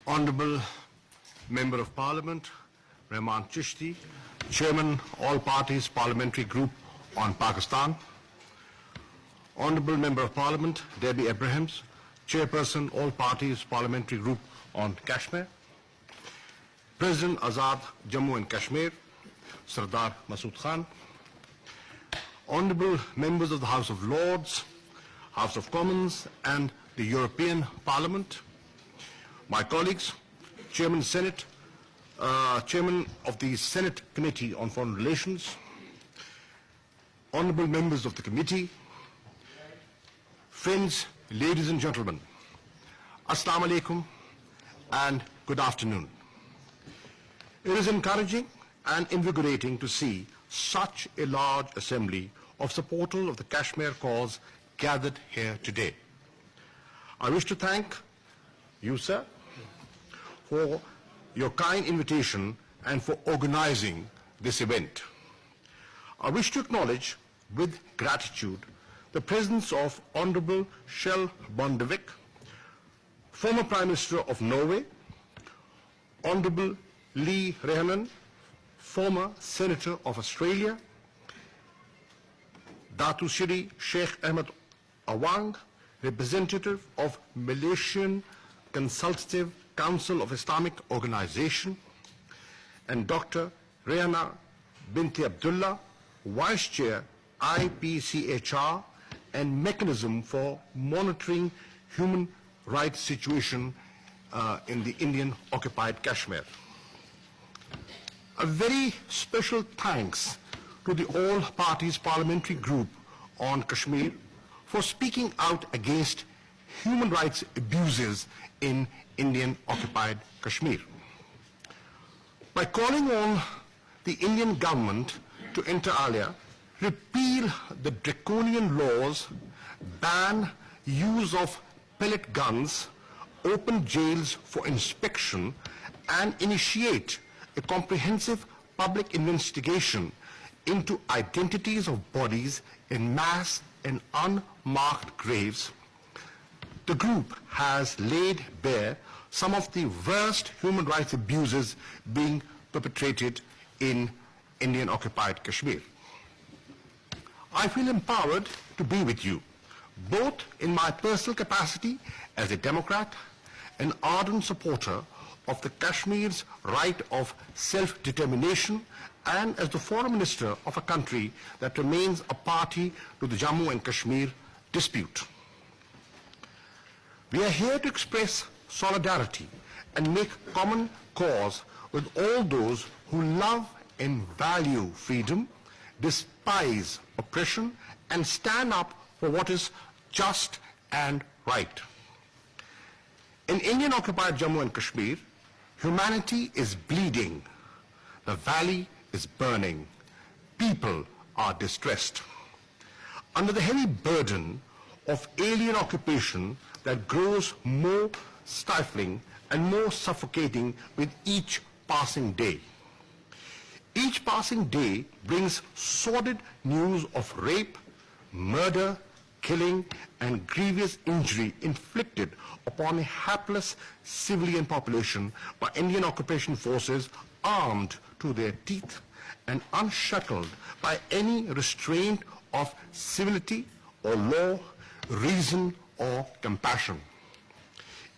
Honourable Member of Parliament, Rahman Chishti, Chairman, All Parties Parliamentary Group on Pakistan. Honourable Member of Parliament, Debbie Abrahams, Chairperson, All Parties Parliamentary Group on Kashmir. President Azad Jammu and Kashmir, Sardar Masood Khan. Honourable Members of the House of Lords, House of Commons and the European Parliament. My colleagues, Chairman of the Senate Committee on Foreign Relations, honourable members of the committee, friends, ladies and gentlemen, Assalamu alaikum and good afternoon. It is encouraging and invigorating to see such a large assembly of supporters of the Kashmir cause gathered here today. I wish to thank you, sir, for your kind invitation and for organizing this event. I wish to acknowledge with gratitude the presence of Honourable Kjell Bondevik, former Prime Minister of Norway, Honourable Lee Rehanen, former Senator of Australia, Datu Shri Sheikh Ahmed Awang, representative of Malaysian Consultative Council of Islamic Organization, and Dr. Rehana Binti Abdullah, Vice Chair, IPCHR, and Mechanism for Monitoring Human Rights Situation in the Indian Occupied Kashmir. A very special thanks to the All Parties Parliamentary Group on Kashmir for speaking out against human rights abuses in Indian Occupied Kashmir. By calling on the Indian government to inter alia, repeal the draconian laws, ban use of pellet guns, open jails for inspection, and initiate a comprehensive public investigation into identities of bodies in mass and unmarked graves, the group has laid bare some of the worst human rights abuses being perpetrated in Indian occupied Kashmir. I feel empowered to be with you, both in my personal capacity as a Democrat, an ardent supporter of the Kashmir's right of self-determination, and as the Foreign Minister of a country that remains a party to the Jammu and Kashmir dispute. We are here to express solidarity and make common cause with all those who love and value freedom, despise oppression, and stand up for what is just and right. In Indian occupied Jammu and Kashmir, humanity is bleeding. The valley is burning. People are distressed. Under the heavy burden of alien occupation that grows more stifling and more suffocating with each passing day. Each passing day brings sordid news of rape, murder, killing, and grievous injury inflicted upon a hapless civilian population by Indian occupation forces armed to their teeth and unshackled by any restraint of civility or law, reason or compassion.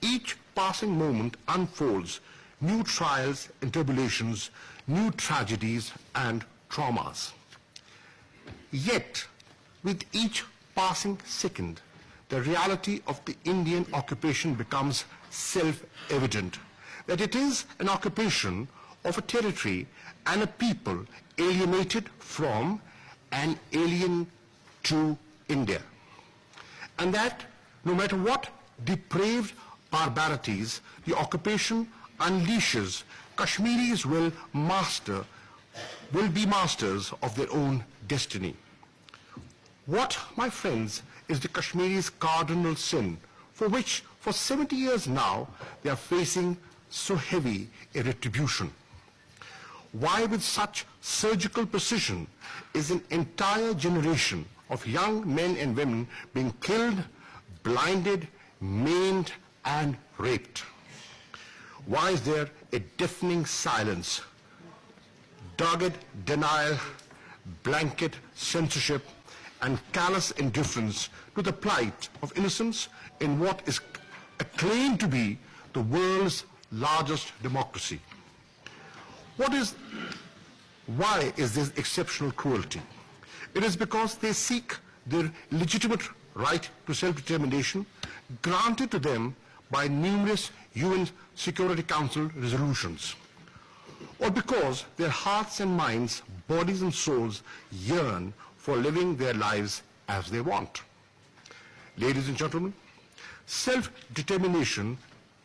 Each passing moment unfolds new trials and tribulations, new tragedies and traumas. Yet, with each passing second, the reality of the Indian occupation becomes self-evident, that it is an occupation of a territory and a people alienated from and alien to India. And that no matter what depraved barbarities the occupation unleashes, Kashmiris will be masters of their own destiny. What, my friends, is the Kashmiris' cardinal sin, for which for 70 years now they are facing so heavy a retribution? Why with such surgical precision is an entire generation of young men and women being killed, blinded, maimed and raped? Why is there a deafening silence, dogged denial, blanket censorship, and callous indifference to the plight of innocents in what is acclaimed to be the world's largest democracy? Why is this exceptional cruelty? It is because they seek their legitimate right to self-determination granted to them by numerous UN Security Council resolutions, or because their hearts and minds, bodies and souls yearn for living their lives as they want. Ladies and gentlemen, self-determination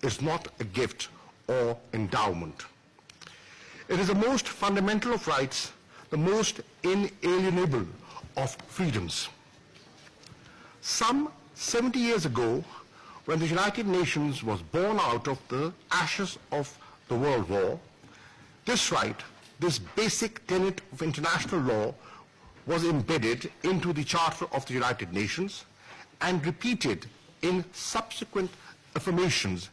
is not a gift or endowment. It is the most fundamental of rights, the most inalienable of freedoms. Some 70 years ago, when the United Nations was born out of the ashes of the World War, this right, this basic tenet of international law, was embedded into the Charter of the United Nations and repeated in subsequent affirmations,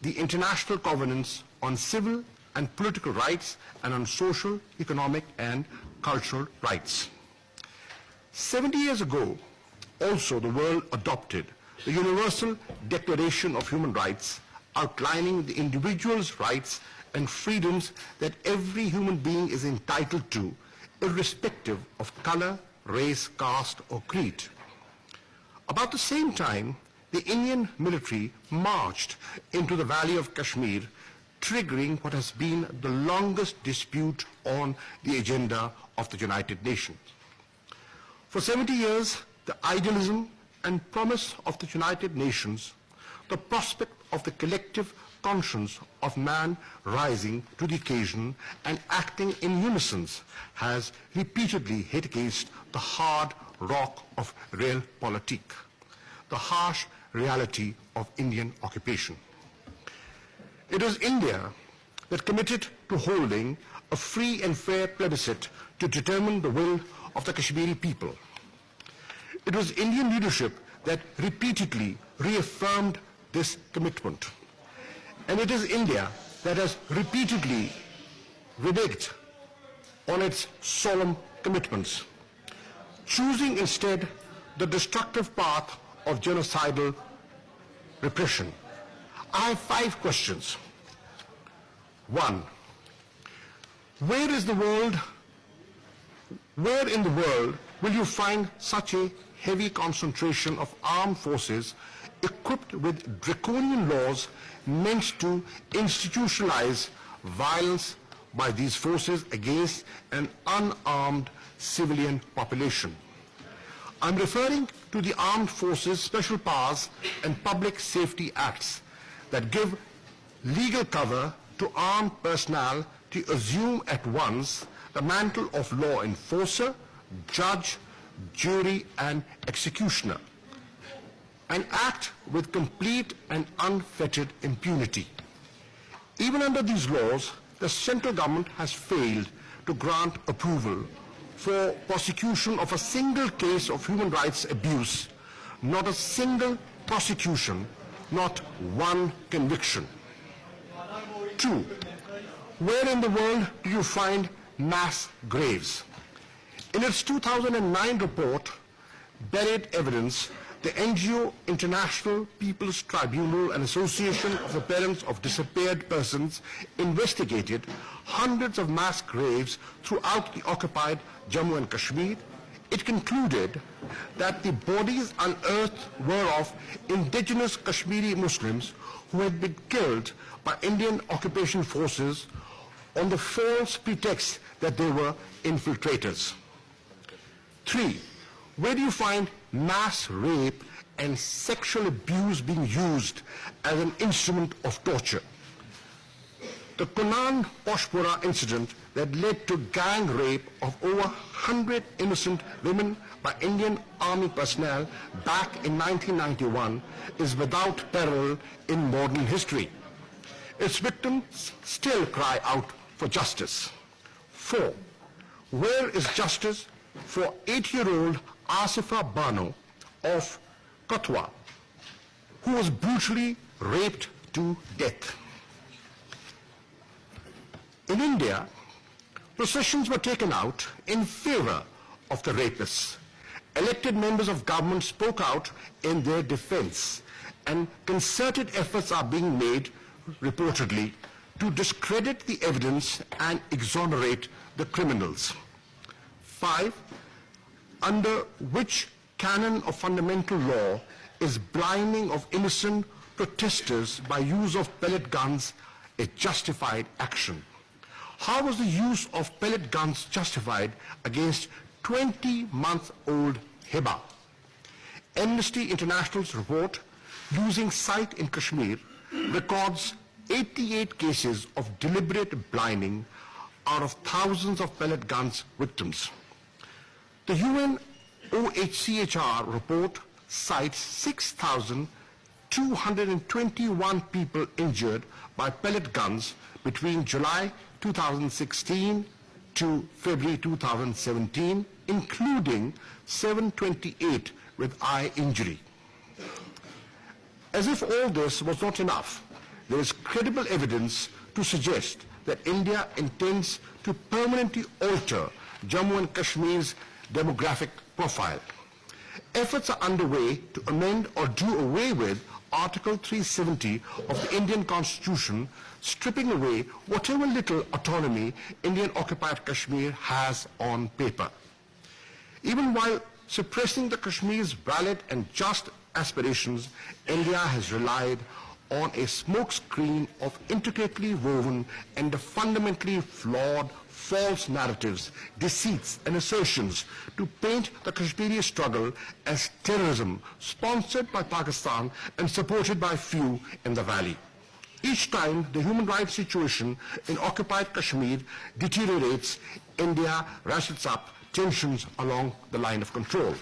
the International Covenants on Civil and Political Rights and on Social, Economic and Cultural Rights. 70 years ago, also the world adopted the Universal Declaration of Human Rights, outlining the individual's rights and freedoms that every human being is entitled to, irrespective of color, race, caste, or creed. About the same time, the Indian military marched into the Valley of Kashmir, triggering what has been the longest dispute on the agenda of the United Nations. For 70 years, the idealism and promise of the United Nations, the prospect of the collective conscience of man rising to the occasion and acting in unison, has repeatedly hit against the hard rock of realpolitik, the harsh reality of Indian occupation. It was India that committed to holding a free and fair plebiscite to determine the will of the Kashmiri people. It was Indian leadership that repeatedly reaffirmed this commitment. And it is India that has repeatedly reneged on its solemn commitments, choosing instead the destructive path of genocidal repression. I have 5 questions. 1, where in the world will you find such a heavy concentration of armed forces equipped with draconian laws meant to institutionalize violence by these forces against an unarmed civilian population? I'm referring to the Armed Forces Special Powers and Public Safety Acts that give legal cover to armed personnel to assume at once the mantle of law enforcer, judge, jury, and executioner, and act with complete and unfettered impunity. Even under these laws, the central government has failed to grant approval for prosecution of a single case of human rights abuse, not a single prosecution, not one conviction. 2, where in the world do you find mass graves? In its 2009 report, Buried Evidence, the NGO International People's Tribunal and Association of the Parents of Disappeared Persons investigated hundreds of mass graves throughout the occupied Jammu and Kashmir. It concluded that the bodies unearthed were of indigenous Kashmiri Muslims who had been killed by Indian occupation forces on the false pretext that they were infiltrators. 3, where do you find mass rape and sexual abuse being used as an instrument of torture? The Kunan Poshpura incident that led to gang rape of over 100 innocent women by Indian Army personnel back in 1991 is without parallel in modern history. Its victims still cry out for justice. 4, where is justice for 8-year-old Asifa Bano of Katwa, who was brutally raped to death? In India, processions were taken out in favor of the rapists. Elected members of government spoke out in their defense, and concerted efforts are being made, reportedly, to discredit the evidence and exonerate the criminals. 5. Under which canon of fundamental law is blinding of innocent protesters by use of pellet guns a justified action? How was the use of pellet guns justified against 20-month-old Hiba? Amnesty International's report, Losing Sight in Kashmir, records 88 cases of deliberate blinding out of thousands of pellet guns victims. The UN OHCHR report cites 6,221 people injured by pellet guns between July 2016 to February 2017, including 728 with eye injury. As if all this was not enough, there is credible evidence to suggest that India intends to permanently alter Jammu and Kashmir's demographic profile. Efforts are underway to amend or do away with Article 370 of the Indian Constitution, stripping away whatever little autonomy Indian Occupied Kashmir has on paper. Even while suppressing the Kashmir's valid and just aspirations, India has relied on a smokescreen of intricately woven and fundamentally flawed false narratives, deceits and assertions to paint the Kashmiri struggle as terrorism sponsored by Pakistan and supported by few in the valley. Each time the human rights situation in occupied Kashmir deteriorates, India ratchets up tensions along the line of control.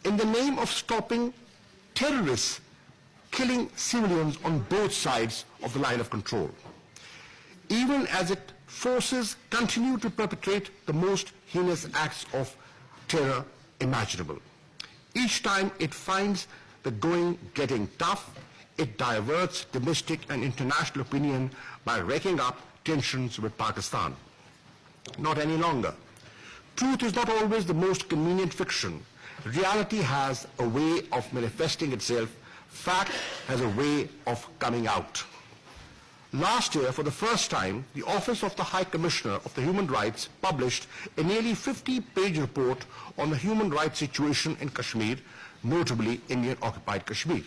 In the name of stopping terrorists killing civilians on both sides of the line of control, even as its forces continue to perpetrate the most heinous acts of terror imaginable. Each time it finds the going getting tough, it diverts domestic and international opinion by raking up tensions with Pakistan. Not any longer. Truth is not always the most convenient fiction. Reality has a way of manifesting itself. Fact has a way of coming out. Last year, for the first time, the Office of the High Commissioner of the Human Rights published a nearly 50-page report on the human rights situation in Kashmir, notably Indian Occupied Kashmir.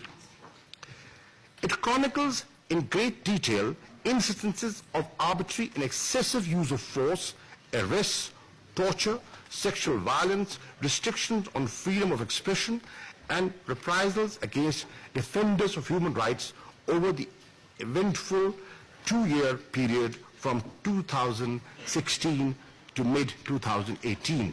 It chronicles in great detail instances of arbitrary and excessive use of force, arrests, torture, sexual violence, restrictions on freedom of expression, and reprisals against defenders of human rights over the eventful two-year period from 2016 to mid-2018.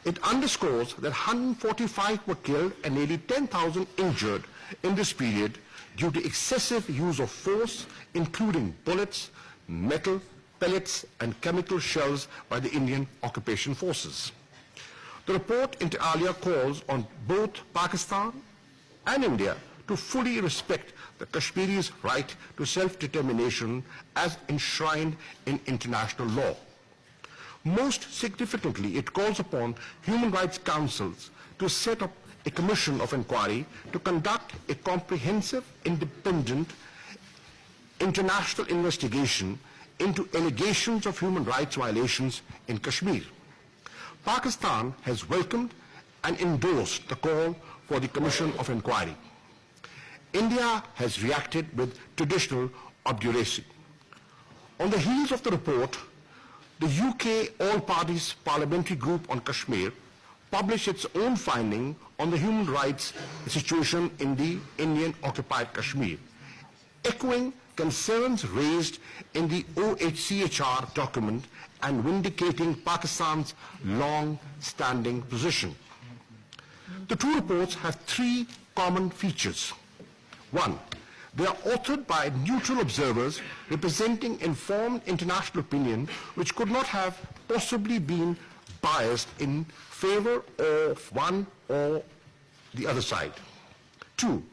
It underscores that 145 were killed and nearly 10,000 injured in this period due to excessive use of force, including bullets, metal, pellets, and chemical shells by the Indian occupation forces. The report inter alia calls on both Pakistan and India to fully respect the Kashmiris' right to self-determination as enshrined in international law. Most significantly, it calls upon human rights councils to set up a commission of inquiry to conduct a comprehensive, independent, international investigation into allegations of human rights violations in Kashmir. Pakistan has welcomed and endorsed the call for the Commission of Inquiry. India has reacted with traditional obduracy. On the heels of the report, the UK All-Parties Parliamentary Group on Kashmir published its own finding on the human rights situation in the Indian Occupied Kashmir, echoing concerns raised in the OHCHR document and vindicating Pakistan's long-standing position. The two reports have three common features. One, they are authored by neutral observers representing informed international opinion which could not have possibly been biased in favor of one or the other side. Two,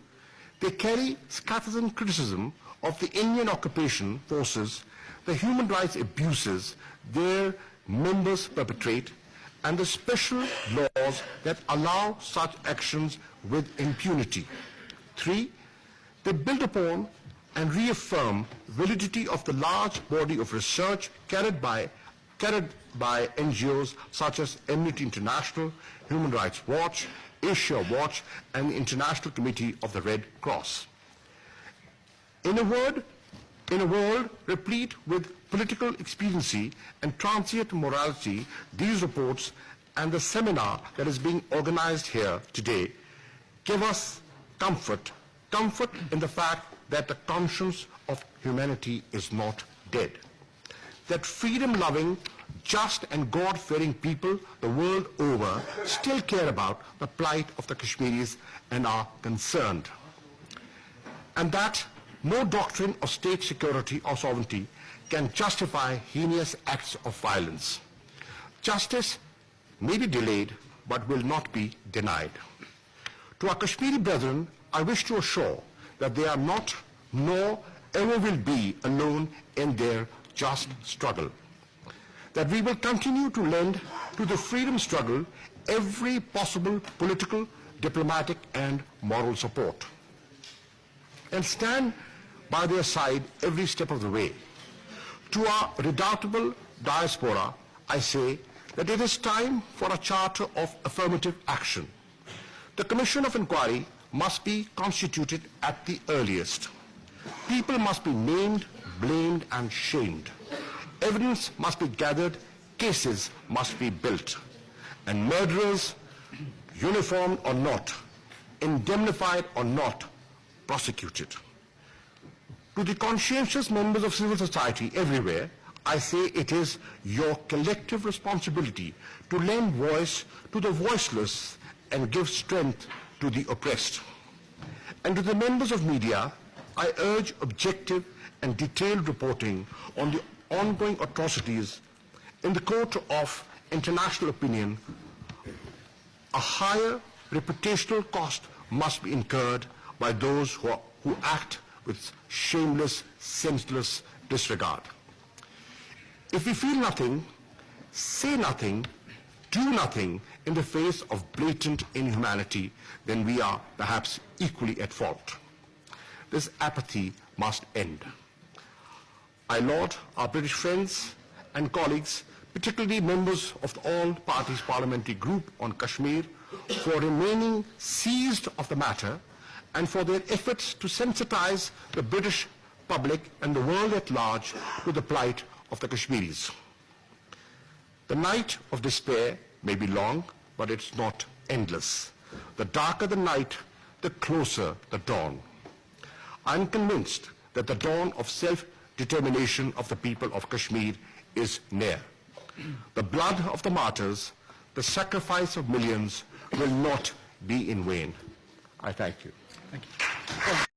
they carry scattersham criticism of the Indian occupation forces the human rights abuses their members perpetrate, and the special laws that allow such actions with impunity. 3. They build upon and reaffirm validity of the large body of research carried by NGOs such as Amnesty International, Human Rights Watch, Asia Watch, and the International Committee of the Red Cross. In a world replete with political expediency and transient morality, these reports and the seminar that is being organized here today give us comfort in the fact that the conscience of humanity is not dead. That freedom-loving, just and God-fearing people the world over still care about the plight of the Kashmiris and are concerned. And that no doctrine of state security or sovereignty can justify heinous acts of violence. Justice may be delayed, but will not be denied. To our Kashmiri brethren, I wish to assure that they are not, nor ever will be, alone in their just struggle. That we will continue to lend to the freedom struggle every possible political, diplomatic, and moral support, and stand by their side every step of the way. To our redoubtable diaspora, I say that it is time for a charter of affirmative action. The Commission of Inquiry must be constituted at the earliest. People must be named, blamed, and shamed. Evidence must be gathered, cases must be built, and murderers, uniformed or not, indemnified or not, prosecuted. To the conscientious members of civil society everywhere, I say it is your collective responsibility to lend voice to the voiceless and give strength to the oppressed. And to the members of media, I urge objective and detailed reporting on the ongoing atrocities. In the court of international opinion, a higher reputational cost must be incurred by those who act with shameless, senseless disregard. If we feel nothing, say nothing, do nothing in the face of blatant inhumanity, then we are perhaps equally at fault. This apathy must end. I laud our British friends and colleagues, particularly members of the all-parties parliamentary group on Kashmir, for remaining seized of the matter and for their efforts to sensitize the British public and the world at large to the plight of the Kashmiris. The night of despair may be long, but it's not endless. The darker the night, the closer the dawn. I'm convinced that the dawn of self-determination of the people of Kashmir is near. The blood of the martyrs, the sacrifice of millions will not be in vain. I thank you. Thank you.